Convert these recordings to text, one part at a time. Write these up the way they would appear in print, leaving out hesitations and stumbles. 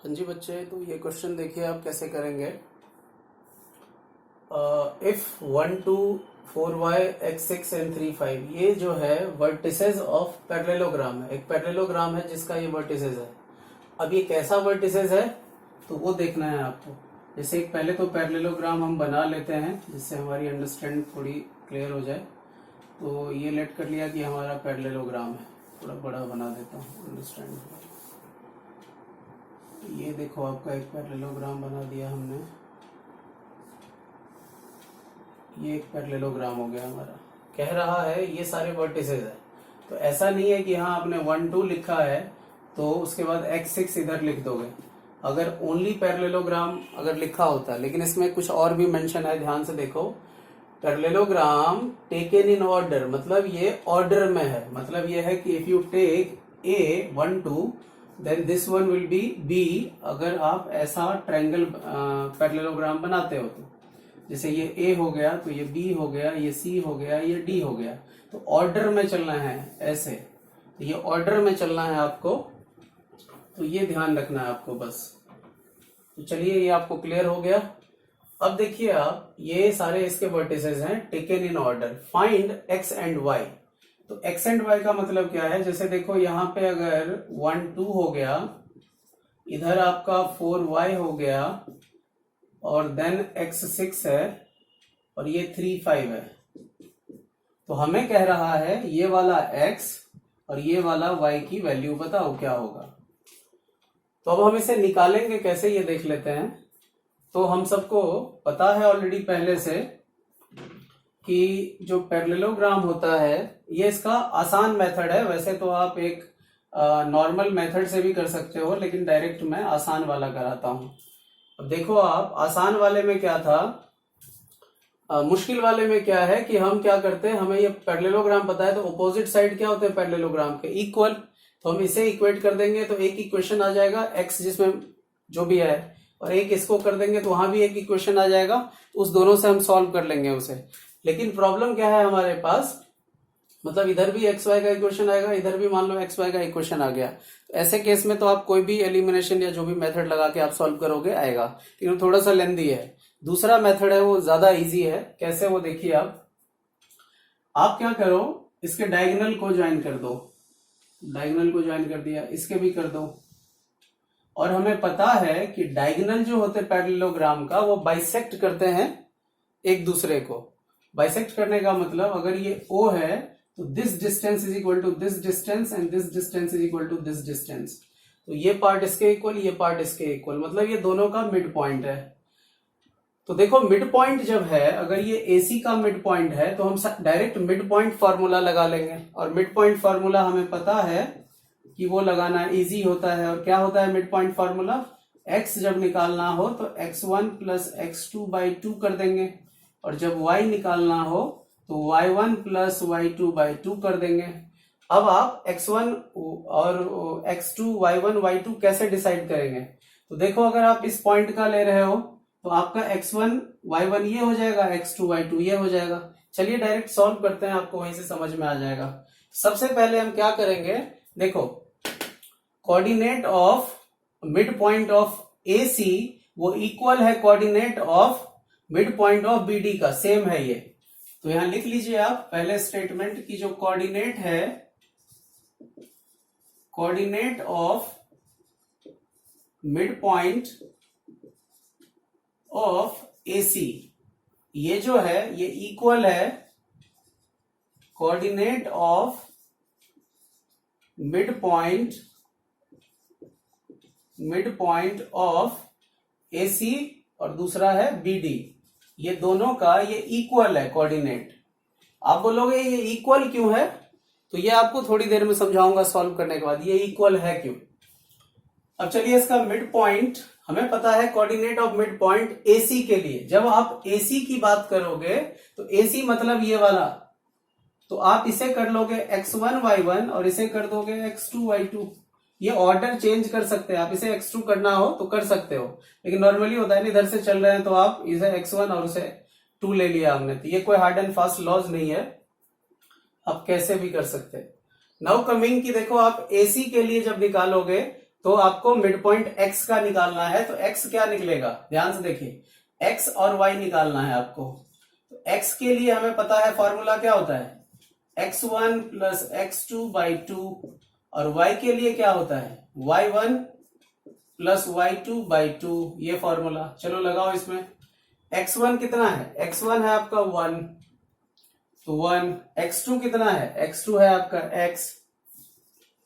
हाँ जी बच्चे, तो ये क्वेश्चन देखिए आप कैसे करेंगे। इफ 1 2 4 y x6 and 3 5, ये जो है वर्टिसेस ऑफ पैरेललोग्राम है। एक पैरेललोग्राम है जिसका ये वर्टिसेस है। अब ये कैसा वर्टिसेस है तो वो देखना है आपको। जैसे एक पहले तो पैरेललोग्राम हम बना लेते हैं जिससे हमारी अंडरस्टैंडिंग थोड़ी क्लियर हो जाए। तो ये लेट कर लिया कि हमारा पैरेललोग्राम है, थोड़ा बड़ा बना देता हूँ अंडरस्टैंड। ये देखो आपका एक पैरेललोग्राम बना दिया हमने। ये एक पैरेललोग्राम हो गया हमारा। कह रहा है ये सारे वर्टिसेस है, तो ऐसा नहीं है कि हाँ आपने 1 2 लिखा है तो उसके बाद x6 इधर लिख दोगे। अगर ओनली पैरेललोग्राम अगर लिखा होता, लेकिन इसमें कुछ और भी मेंशन है, ध्यान से देखो। पैरेललोग्राम टेकन इन ऑर्डर, मतलब ये ऑर्डर में है। मतलब ये है कि if you take a 1 2 then this one will be B. अगर आप ऐसा ट्रायंगल पैरेललोग्राम बनाते हो तो जैसे ये A हो गया तो ये B हो गया, ये C हो गया, ये D हो गया। तो ऑर्डर में चलना है ऐसे, तो ये ऑर्डर में चलना है आपको। तो ये ध्यान रखना है आपको बस। तो चलिए ये आपको क्लियर हो गया। अब देखिए आप, ये सारे इसके वर्टिसेस हैं taken in order. Find x and y। तो x एंड y का मतलब क्या है? जैसे देखो यहाँ पे अगर 1 2 हो गया, इधर आपका 4y हो गया, और देन x6 है, और ये 3 5 है। तो हमें कह रहा है ये वाला x और ये वाला y की वैल्यू बताओ क्या होगा। तो अब हम इसे निकालेंगे कैसे, ये देख लेते हैं। तो हम सबको पता है ऑलरेडी पहले से कि जो पैरेललोग्राम होता है ये इसका आसान मेथड है। वैसे तो आप एक नॉर्मल मेथड से भी कर सकते हो, लेकिन डायरेक्ट मैं आसान वाला कराता हूं। अब देखो आप, आसान वाले में क्या था, मुश्किल वाले में क्या है कि हम क्या करते हैं, हमें ये पैरेललोग्राम पता है तो अपोजिट साइड क्या होते हैं पैरेललोग्राम के, इक्वल। तो हम इसे इक्वेट कर देंगे तो एक इक्वेशन आ जाएगा x जिसमें जो भी है, और एक इसको कर देंगे तो वहां भी एक इक्वेशन आ जाएगा। तो उस दोनों से हम सॉल्व कर लेंगे उसे। लेकिन प्रॉब्लम क्या है हमारे पास, मतलब इधर भी एक्स वाई का इक्वेशन आएगा, इधर भी मान लो एक्स वाई का इक्वेशन आ गया। तो ऐसे केस में तो आप कोई भी एलिमिनेशन या जो भी मेथड लगा के आप सॉल्व करोगे आएगा, लेकिन थोड़ा सा लेंदी है। दूसरा मेथड है वो ज्यादा इजी है। कैसे, वो देखिए आप क्या करो, इसके डायगोनल को ज्वाइन कर दो। डायगोनल को ज्वाइन कर दिया, इसके भी कर दो। और हमें पता है कि डायगोनल जो होते पैरेललोग्राम का वो बाइसेक्ट करते हैं एक दूसरे को। बाइसेक्ट करने का मतलब, अगर ये O है तो this distance is equal to this distance and this distance is equal to this distance. तो ये पार्ट इसके इक्वल, ये पार्ट इसके इक्वल, मतलब ये दोनों का मिड पॉइंट है। तो देखो मिड पॉइंट जब है, अगर ये AC का मिड पॉइंट है तो हम डायरेक्ट मिड पॉइंट फॉर्मूला लगा लेंगे। और मिड पॉइंट फॉर्मूला हमें पता है कि वो लगाना इजी होता है। और क्या होता है मिड पॉइंट फॉर्मूला? x जब निकालना हो तो x1 प्लस x2 बाई 2 कर देंगे, और जब y निकालना हो तो y1 प्लस y2 बाई 2 कर देंगे। अब आप x1 और x2 y1 y2 कैसे डिसाइड करेंगे? तो देखो, अगर आप इस पॉइंट का ले रहे हो तो आपका x1 y1 ये हो जाएगा, x2 y2 ये हो जाएगा। चलिए डायरेक्ट सॉल्व करते हैं, आपको वहीं से समझ में आ जाएगा। सबसे पहले हम क्या करेंगे, देखो coordinate of mid point of AC वो इक्वल है coordinate of mid point of BD का, सेम है ये। तो यहां लिख लीजिए आप पहले स्टेटमेंट की जो कोऑर्डिनेट है, coordinate of mid point of AC, ये जो है ये इक्वल है coordinate of mid point of AC, और दूसरा है BD। ये दोनों का ये इक्वल है कोऑर्डिनेट। आप बोलोगे ये इक्वल क्यों है, तो ये आपको थोड़ी देर में समझाऊंगा सॉल्व करने के बाद ये इक्वल है क्यों। अब चलिए, इसका मिड पॉइंट हमें पता है, coordinate of mid point AC के लिए जब आप AC की बात करोगे तो AC मतलब ये वाला, तो आप इसे कर लोगे x1 y1 और इसे कर दोगे x2 y2। ये ऑर्डर चेंज कर सकते हैं आप, इसे x2 करना हो तो कर सकते हो, लेकिन नॉर्मली होता है इधर से चल रहे हैं तो आप इसे x1 और उसे 2 ले लिया हमने। तो ये कोई हार्ड एंड फास्ट लॉज नहीं है, आप कैसे भी कर सकते हैं। नाउ कमिंग की देखो, आप AC के लिए जब निकालोगे तो आपको मिड पॉइंट x का निकालना है। तो x क्या निकलेगा, ध्यान से देखिए, x और y निकालना है आपको। तो x के लिए हमें पता है फॉर्मूला क्या होता है, x1 प्लस x2 बाई 2, और y के लिए क्या होता है, y1 प्लस y2 बाई 2, ये फॉर्मूला। चलो लगाओ इसमें। x1 कितना है, x1 है आपका 1, तो 1। x2 कितना है, x2 है आपका x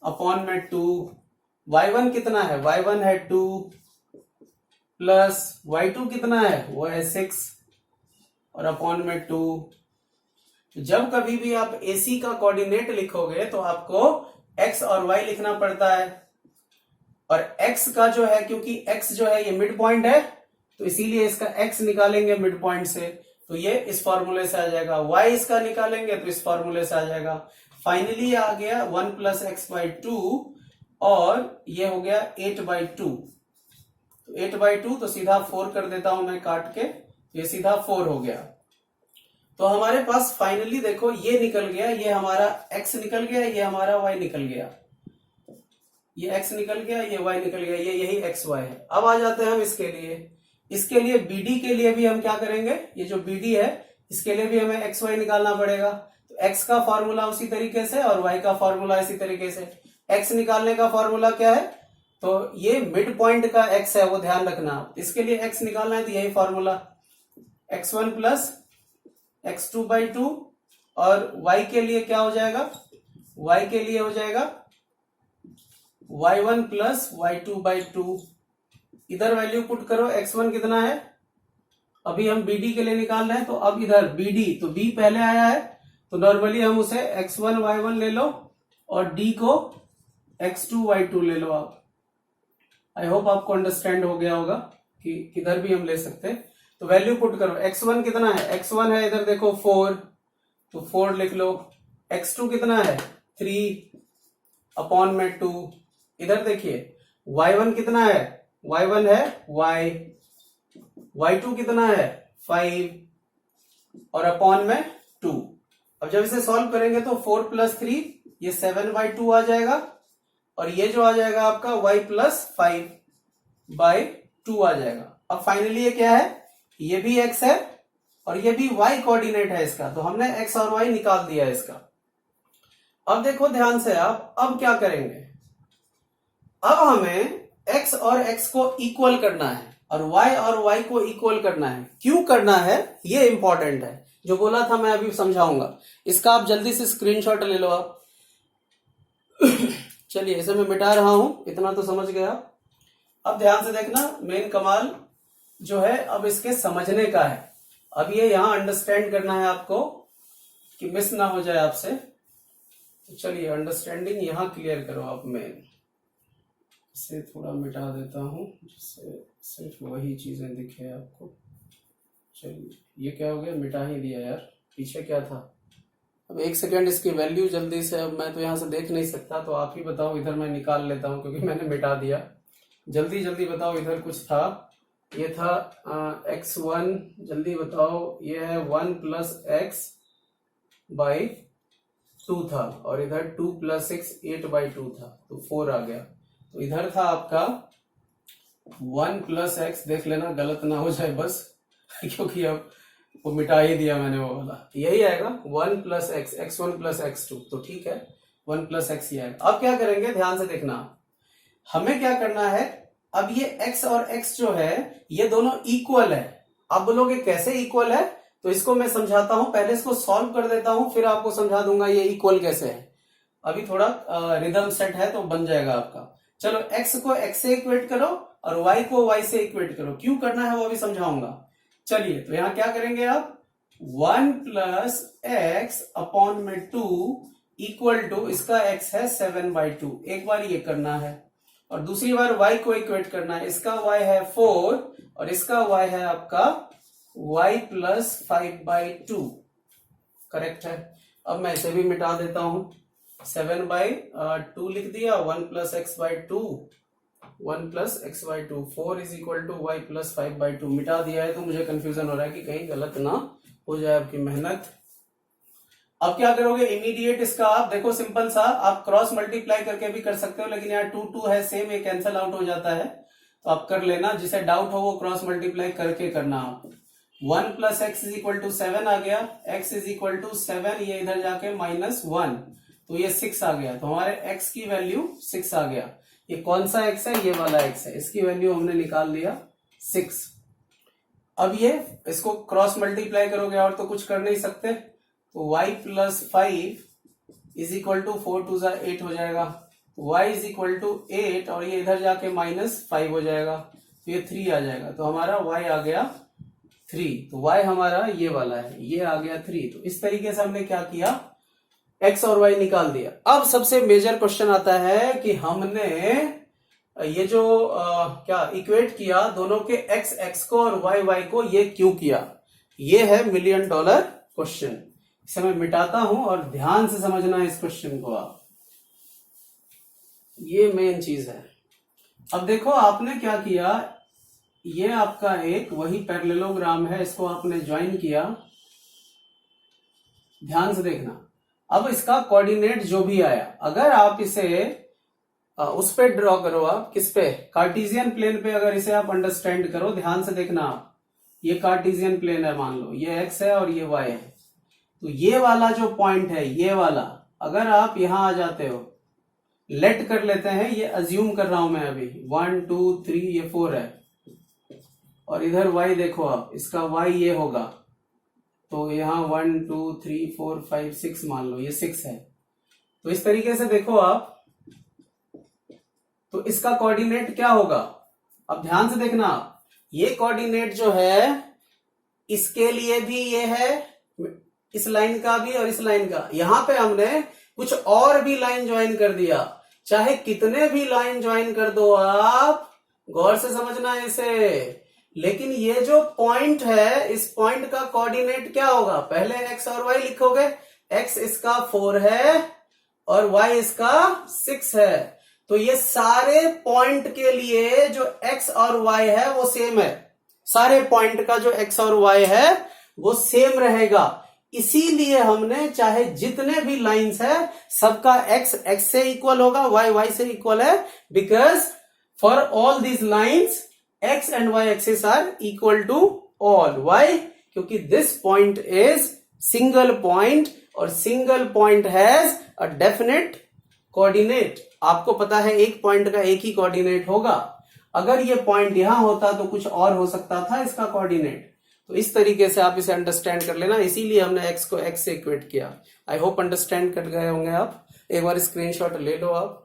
अपॉन में 2। y1 कितना है, y1 है 2 प्लस y2 कितना है, वो है 6 और अपॉन में 2। जब कभी भी आप AC का कोऑर्डिनेट लिखोगे तो आपको x और y लिखना पड़ता है, और x का जो है, क्योंकि x जो है ये मिड पॉइंट है, तो इसीलिए इसका x निकालेंगे मिड पॉइंट से, तो ये इस फॉर्मूले से आ जाएगा। y इसका निकालेंगे तो इस फॉर्मूले से आ जाएगा। फाइनली आ गया 1 प्लस एक्स बाई 2, और ये हो गया 8 बाई 2। तो 8 बाई 2 तो सीधा 4 कर देता हूं मैं काट के, ये सीधा 4 हो गया। तो हमारे पास फाइनली देखो ये निकल गया, ये हमारा x निकल गया, ये हमारा y निकल गया, ये x निकल गया, ये y निकल गया, ये यही x y है। अब आ जाते हैं हम इसके लिए BD के लिए भी हम क्या करेंगे, ये जो BD है इसके लिए भी हमें x y निकालना पड़ेगा। तो x का फॉर्मूला उसी तरीके से और y का फॉर्मूला इसी तरीके से। x निकालने का फॉर्मूला क्या है, तो ये मिड पॉइंट का x है, वो ध्यान रखना। इसके लिए x निकालना है तो यही formula, x1 plus x2 by 2, और y के लिए क्या हो जाएगा, y के लिए हो जाएगा y1 प्लस y2 बाई 2। इधर वैल्यू पुट करो, x1 कितना है, अभी हम BD के लिए निकाल रहे हैं, तो अब इधर BD, तो B पहले आया है तो नॉर्मली हम उसे x1 y1 ले लो और D को x2 y2 ले लो आप। आई होप आपको अंडरस्टैंड हो गया होगा कि किधर भी हम ले सकते हैं। तो वैल्यू पुट करो, x1 कितना है, x1 है इधर देखो 4, तो 4 लिख लो। x2 कितना है 3 अपॉन में 2, इधर देखिए y1 कितना है, y1 है y, y2 कितना है 5 और अपॉन में 2। अब जब इसे सॉल्व करेंगे तो 4 प्लस 3 ये 7 बाई 2 आ जाएगा, और ये जो आ जाएगा आपका y प्लस 5 बाई 2 आ जाएगा। अब फाइनली ये क्या है, ये भी x है और ये भी y कोऑर्डिनेट है इसका, तो हमने x और y निकाल दिया इसका। अब देखो ध्यान से आप, अब क्या करेंगे, अब हमें x और x को इक्वल करना है और y और y को इक्वल करना है। क्यों करना है ये इंपॉर्टेंट है, जो बोला था मैं अभी समझाऊंगा। इसका आप जल्दी से स्क्रीनशॉट ले लो आप। चलिए इसे मैं मिटा रहा हूं, इतना तो समझ गया। अब ध्यान से देखना, मेन कमाल जो है अब इसके समझने का है। अब ये यहां अंडरस्टैंड करना है आपको कि मिस ना हो जाए आपसे। तो चलिए अंडरस्टैंडिंग यहां क्लियर करो आप। मेन इसे थोड़ा मिटा देता हूं जिससे सिर्फ वही चीजें दिखे आपको। चलिए ये क्या हो गया, मिटा ही दिया यार, पीछे क्या था। अब 1 सेकेंड इसकी वैल्यू जल्दी से, अब मैं तो यहां से देख नहीं सकता, तो आप ही बताओ, इधर मैं निकाल लेता हूं क्योंकि मैंने मिटा दिया। जल्दी जल्दी बताओ, इधर कुछ था, ये था x1, जल्दी बताओ, ये है 1 प्लस एक्स बाई 2 था, और इधर 2 प्लस 6 8 बाई 2 था, तो 4 आ गया। तो इधर था आपका 1 प्लस एक्स, देख लेना गलत ना हो जाए बस क्योंकि अब वो मिटा ही दिया मैंने वो वाला, यही आएगा 1 plus x, x1 plus x2, तो ठीक है 1 प्लस एक्स ही आएगा। अब क्या करेंगे, ध्यान से देखना, हमें क्या करना है, अब ये x और x जो है ये दोनों इक्वल है। आप बोलोगे कैसे इक्वल है, तो इसको मैं समझाता हूं, पहले इसको सॉल्व कर देता हूं फिर आपको समझा दूंगा ये इक्वल कैसे है। अभी थोड़ा रिदम सेट है तो बन जाएगा आपका। चलो x को x से इक्वेट करो और y को y से इक्वेट करो, क्यों करना है वो अभी समझाऊंगा। चलिए तो यहां क्या करेंगे आप, 1 प्लस एक्स अपॉन में 2 इक्वल टू, इसका x है 7 बाई 2, एक बार ये करना है, और दूसरी बार y को इक्वेट करना है, इसका y है 4 और इसका y है आपका y प्लस 5 बाई 2, करेक्ट है। अब मैं इसे भी मिटा देता हूं, 7 बाई 2 लिख दिया, 1 plus x by 2, 1 plus x by 2, 4 is equal to y plus 5 by 2, मिटा दिया है। तो मुझे कंफ्यूजन हो रहा है कि कहीं गलत ना हो जाए आपकी मेहनत। अब क्या करोगे इमीडिएट इसका, आप देखो सिंपल सा, आप क्रॉस मल्टीप्लाई करके भी कर सकते हो, लेकिन यहाँ 2 2 है सेम, ये कैंसिल आउट हो जाता है, तो आप कर लेना। जिसे डाउट हो वो क्रॉस मल्टीप्लाई करके करना आप। 1 plus x is equal to 7 आ गया, x इज इक्वल टू 7, ये इधर जाके -1, तो ये 6 आ गया। तो हमारे x की वैल्यू 6 आ गया। ये कौन सा x है? ये वाला x है, इसकी वैल्यू हमने निकाल लिया 6। अब ये इसको क्रॉस मल्टीप्लाई करोगे और तो कुछ कर नहीं सकते, तो y plus 5 is equal to 4 2 8 हो जाएगा, y इज इक्वल टू 8 और ये इधर जाके -5 हो जाएगा, तो ये 3 आ जाएगा। तो हमारा y आ गया 3। तो y हमारा ये वाला है, ये आ गया 3। तो इस तरीके से हमने क्या किया, x और y निकाल दिया। अब सबसे मेजर क्वेश्चन आता है कि हमने ये जो क्या इक्वेट किया दोनों के x को और y को, ये क्यों किया? ये है $1 मिलियन क्वेश्चन। इसे मैं मिटाता हूं और ध्यान से समझना है इस क्वेश्चन को आप, ये मेन चीज है। अब देखो आपने क्या किया, ये आपका एक वही पैरेललोग्राम है, इसको आपने ज्वाइन किया, ध्यान से देखना। अब इसका कोऑर्डिनेट जो भी आया, अगर आप इसे उस पे ड्रॉ करो, आप किस पे, कार्टेशियन प्लेन पे अगर इसे आप अंडरस्टैंड करो, ध्यान से देखना आप, ये कार्टेशियन प्लेन है, मान लो ये x है और ये y है, तो ये वाला जो पॉइंट है, ये वाला अगर आप यहां आ जाते हो, लेट कर लेते हैं, ये अज्यूम कर रहा हूं मैं अभी, 1 2 3 ये 4 है, और इधर y देखो आप, इसका y ये होगा, तो यहां 1 2 3 4 5 6 मान लो, ये 6 है। तो इस तरीके से देखो आप, तो इसका कोऑर्डिनेट क्या होगा? अब ध्यान से देखना, ये कोऑर्डिनेट जो है, इसके लिए भी ये है, इस लाइन का भी और इस लाइन का। यहां पे हमने कुछ और भी लाइन ज्वाइन कर दिया, चाहे कितने भी लाइन ज्वाइन कर दो आप, गौर से समझना इसे, लेकिन ये जो पॉइंट है, इस पॉइंट का कोऑर्डिनेट क्या होगा? पहले x और y लिखोगे, x इसका 4 है और y इसका 6 है, तो ये सारे पॉइंट के लिए जो x और y है वो सेम है, सारे पॉइंट का जो x और y है वो सेम रहेगा। इसीलिए हमने चाहे जितने भी लाइंस है, सबका x x से इक्वल होगा, y y से इक्वल है, because for all these lines x and y axis are equal to all. Why? क्योंकि this point is single point और single point has a definite coordinate. आपको पता है एक पॉइंट का एक ही कोऑर्डिनेट होगा, अगर ये पॉइंट यहां होता तो कुछ और हो सकता था इसका कोऑर्डिनेट। तो इस तरीके से आप इसे अंडरस्टैंड कर लेना, इसीलिए हमने x को x से इक्वेट किया। आई होप अंडरस्टैंड कर गए होंगे आप। एक बार स्क्रीनशॉट ले लो आप।